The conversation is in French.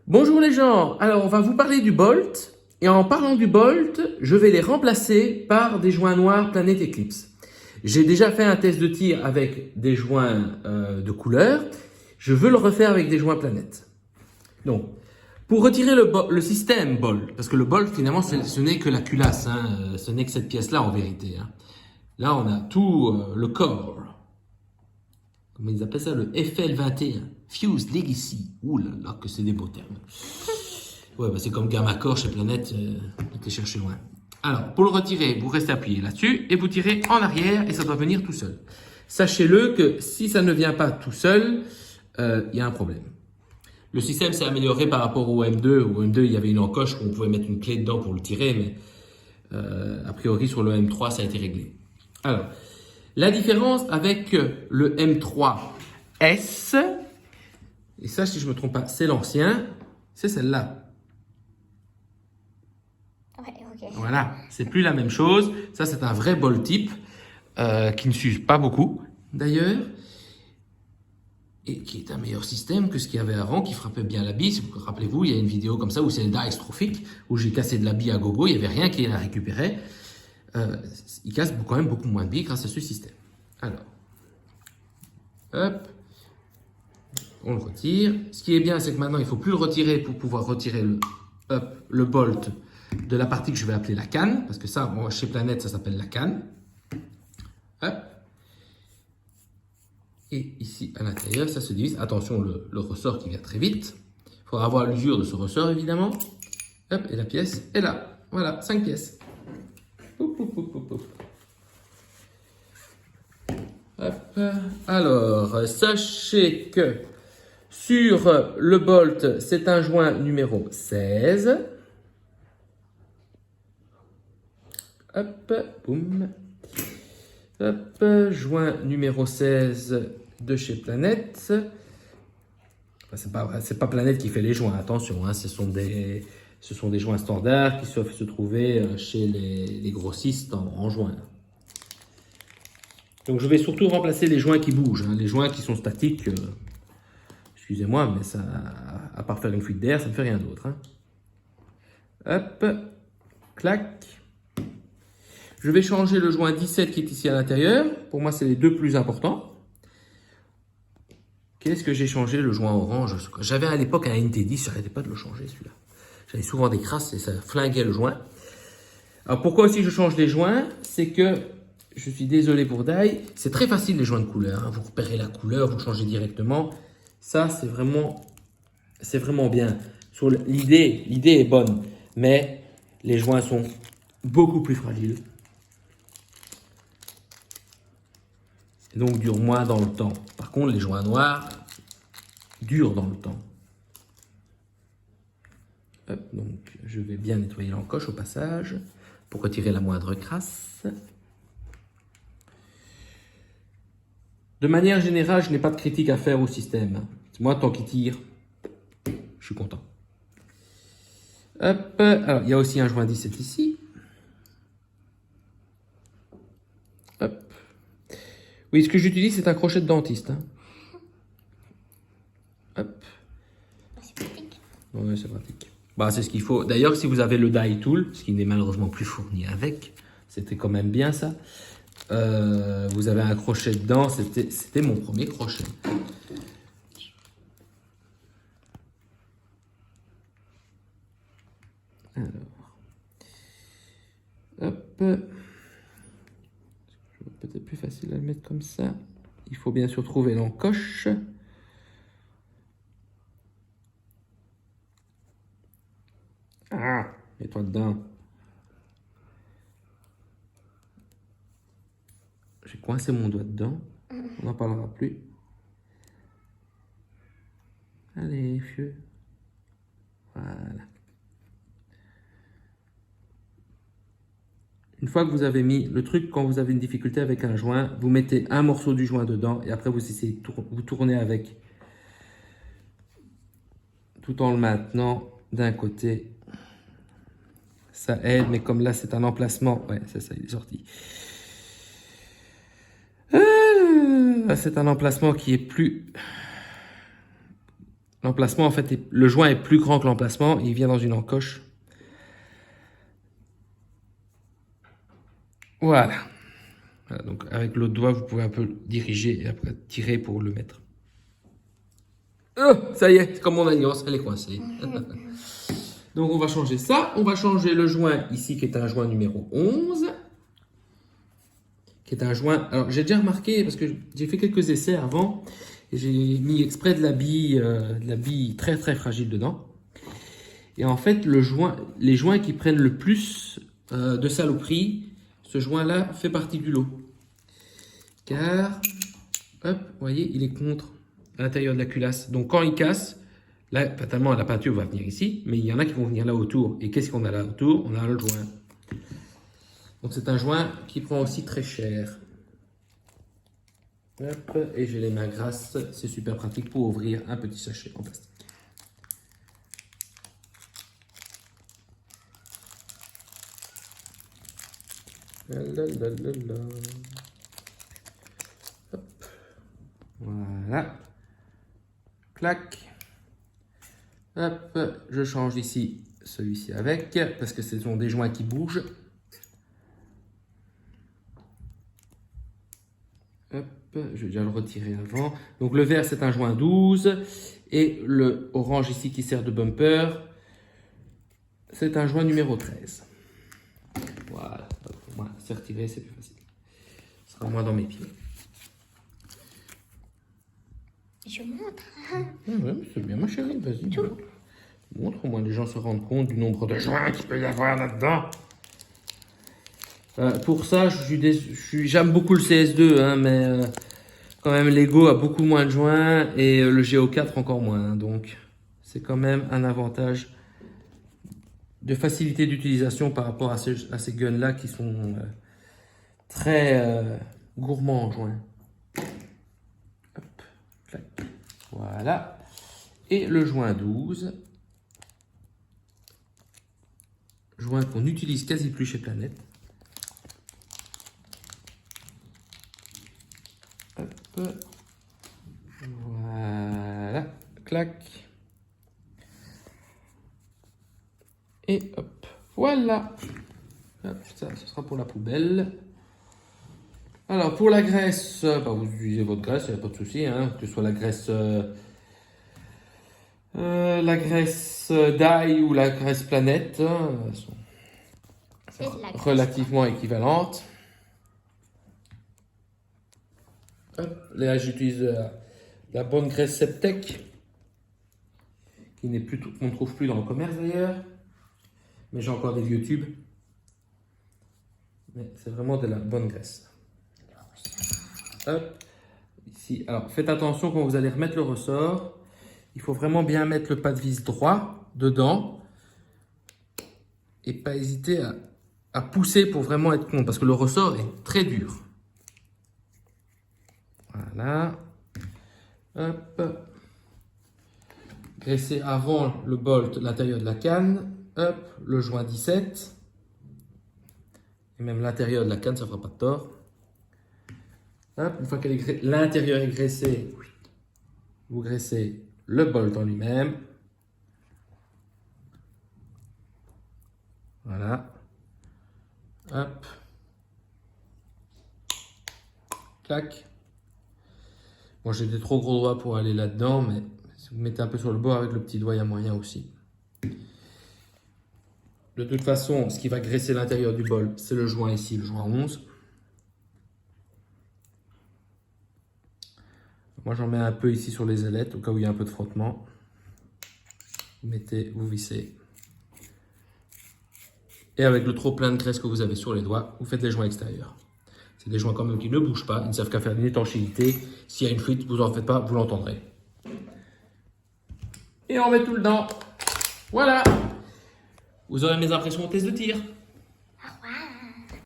Bonjour les gens, alors on va vous parler du Bolt et en parlant du Bolt, je vais les remplacer par des joints noirs Planète Eclipse. J'ai déjà fait un test de tir avec des joints de couleur, je veux le refaire avec des joints Planète. Donc, pour retirer le système Bolt, parce que le Bolt finalement ce n'est que la culasse, hein, ce n'est que cette pièce-là en vérité. Hein. Là on a tout le corps. Comment ils appellent ça, le FL21, Fuse Legacy. Ouh là là, que c'est des beaux termes. Ouais, bah c'est comme Gamma Core chez Planète, t'es cherché loin. Alors, pour le retirer, vous restez appuyé là-dessus et vous tirez en arrière et ça doit venir tout seul. Sachez-le que si ça ne vient pas tout seul, il y a un problème. Le système s'est amélioré par rapport au M2. Au M2, il y avait une encoche où on pouvait mettre une clé dedans pour le tirer, mais a priori sur le M3, ça a été réglé. Alors, la différence avec le M3S, et ça si je ne me trompe pas, c'est l'ancien, c'est celle-là. Ouais, ok. Voilà, c'est plus la même chose. Ça c'est un vrai bol type qui ne s'use pas beaucoup d'ailleurs. Et qui est un meilleur système que ce qu'il y avait avant, qui frappait bien la bille. Rappelez-vous, il y a une vidéo comme ça où c'est le dice trophique, où j'ai cassé de la bille à gogo, il n'y avait rien qui la récupérait. Il casse quand même beaucoup moins de billes grâce à ce système. Alors, hop, on le retire. Ce qui est bien, c'est que maintenant, il ne faut plus le retirer pour pouvoir retirer le bolt de la partie que je vais appeler la canne, parce que ça, chez Planète, ça s'appelle la canne. Hop. Et ici, à l'intérieur, ça se divise. Attention, le ressort qui vient très vite. Il faudra avoir l'usure de ce ressort, évidemment. Hop, et la pièce est là. Voilà, 5 pièces. Poup, poup, poup, poup, poup. Hop. Alors, sachez que sur le bolt, c'est un joint numéro 16. Hop, boum. Hop, joint numéro 16 de chez Planète. Enfin, c'est pas Planète qui fait les joints, attention, hein, ce sont des joints standards qui doivent se trouver chez les grossistes en joints. Donc je vais surtout remplacer les joints qui bougent, hein, les joints qui sont statiques. Excusez-moi, mais ça, à part faire une fuite d'air, ça ne fait rien d'autre. Hein. Hop, clac. Je vais changer le joint 17 qui est ici à l'intérieur. Pour moi, c'est les deux plus importants. Qu'est-ce que j'ai changé? Le joint orange. J'avais à l'époque un NT10, je n'arrêtais pas de le changer celui-là. J'avais souvent des crasses et ça flinguait le joint. Alors pourquoi aussi je change les joints? C'est que, je suis désolé pour Dai, c'est très facile les joints de couleur. Hein. Vous repérez la couleur, vous changez directement. Ça, c'est vraiment bien. L'idée est bonne, mais les joints sont beaucoup plus fragiles. Et donc durent moins dans le temps. Par contre, les joints noirs durent dans le temps. Hop, donc, je vais bien nettoyer l'encoche au passage pour retirer la moindre crasse. De manière générale, je n'ai pas de critique à faire au système. Moi, tant qu'il tire, je suis content. Hop, alors il y a aussi un joint 17 ici. Hop. Oui, ce que j'utilise, c'est un crochet de dentiste. Hein. Hop. C'est pratique. Oui, c'est pratique. Bah, c'est ce qu'il faut. D'ailleurs, si vous avez le die tool, ce qui n'est malheureusement plus fourni avec, c'était quand même bien ça. Vous avez un crochet dedans, c'était mon premier crochet. Alors, hop. Peut-être plus facile à le mettre comme ça. Il faut bien sûr trouver l'encoche. Ah, mets-toi dedans. J'ai coincé mon doigt dedans. On n'en parlera plus. Allez, vieux. Voilà. Une fois que vous avez mis le truc, quand vous avez une difficulté avec un joint, vous mettez un morceau du joint dedans et après vous essayez de vous tourner avec tout en le maintenant d'un côté. Ça aide, mais comme là c'est un emplacement, ouais, c'est ça, il est sorti. C'est un emplacement qui est plus L'emplacement, en fait, le joint est plus grand que l'emplacement. Il vient dans une encoche. Voilà. Voilà, donc avec l'autre doigt, vous pouvez un peu diriger et après tirer pour le mettre. Oh, ça y est, c'est comme mon alliance, elle est coincée. Donc on va changer ça. On va changer le joint ici qui est un joint numéro 11. Qui est un joint... Alors j'ai déjà remarqué, parce que j'ai fait quelques essais avant, et j'ai mis exprès de la bille très très fragile dedans. Et en fait, les joints qui prennent le plus de saloperie, ce joint-là fait partie du lot. Car, hop, vous voyez, il est contre à l'intérieur de la culasse. Donc quand il casse, là, fatalement, la peinture va venir ici, mais il y en a qui vont venir là autour. Et qu'est-ce qu'on a là autour? On a le joint. Donc c'est un joint qui prend aussi très cher. Hop, et j'ai les mains grasses, c'est super pratique pour ouvrir un petit sachet en plastique. Hop. Voilà. Clac. Hop, je change ici celui-ci avec, parce que ce sont des joints qui bougent. Hop, je vais déjà le retirer avant. Donc le vert c'est un joint 12 et le orange ici qui sert de bumper, c'est un joint numéro 13. Voilà, voilà, c'est retiré, c'est plus facile. Ce sera moins dans mes pieds. Je montre. Ouais, c'est bien ma chérie, vas-y. Montre, au moins les gens se rendent compte du nombre de joints qu'il peut y avoir là-dedans. Pour ça, j'aime beaucoup le CS2, hein, mais quand même Lego a beaucoup moins de joints et le GO4 encore moins. Hein, donc c'est quand même un avantage de facilité d'utilisation par rapport à ces guns-là qui sont très gourmands en joints. Hop, clac. Voilà. Et le joint 12. Joint qu'on n'utilise quasi plus chez Planète. Hop. Voilà. Clac. Et hop. Voilà. Hop, ça, ce sera pour la poubelle. Alors, pour la graisse, bah, vous utilisez votre graisse, il n'y a pas de souci, hein, que ce soit la graisse d'ail ou la graisse planète, elles sont relativement équivalentes. Hop, là, j'utilise la bonne graisse Septec, qu'on ne trouve plus dans le commerce d'ailleurs, mais j'ai encore des vieux tubes. Mais c'est vraiment de la bonne graisse. Hop, ici. Alors, faites attention quand vous allez remettre le ressort. Il faut vraiment bien mettre le pas de vis droit dedans et pas hésiter à pousser pour vraiment être contre parce que le ressort est très dur. Voilà. Hop. Graisser avant le bolt l'intérieur de la canne. Hop, le joint 17. Et même l'intérieur de la canne, ça ne fera pas de tort. Hop, une fois que l'intérieur est graissé, vous graissez le bolt en lui-même. Voilà. Hop. Clac. Moi, j'ai des trop gros doigts pour aller là-dedans, mais si vous mettez un peu sur le bord avec le petit doigt, il y a moyen aussi. De toute façon, ce qui va graisser l'intérieur du bol, c'est le joint ici, le joint 11. Moi, j'en mets un peu ici sur les ailettes, au cas où il y a un peu de frottement. Vous mettez, vous vissez. Et avec le trop plein de graisse que vous avez sur les doigts, vous faites les joints extérieurs. C'est des joints quand même qui ne bougent pas, ils ne savent qu'à faire une étanchéité. S'il y a une fuite, vous n'en faites pas, vous l'entendrez. Et on met tout dedans. Voilà. Vous aurez mes impressions au test de tir.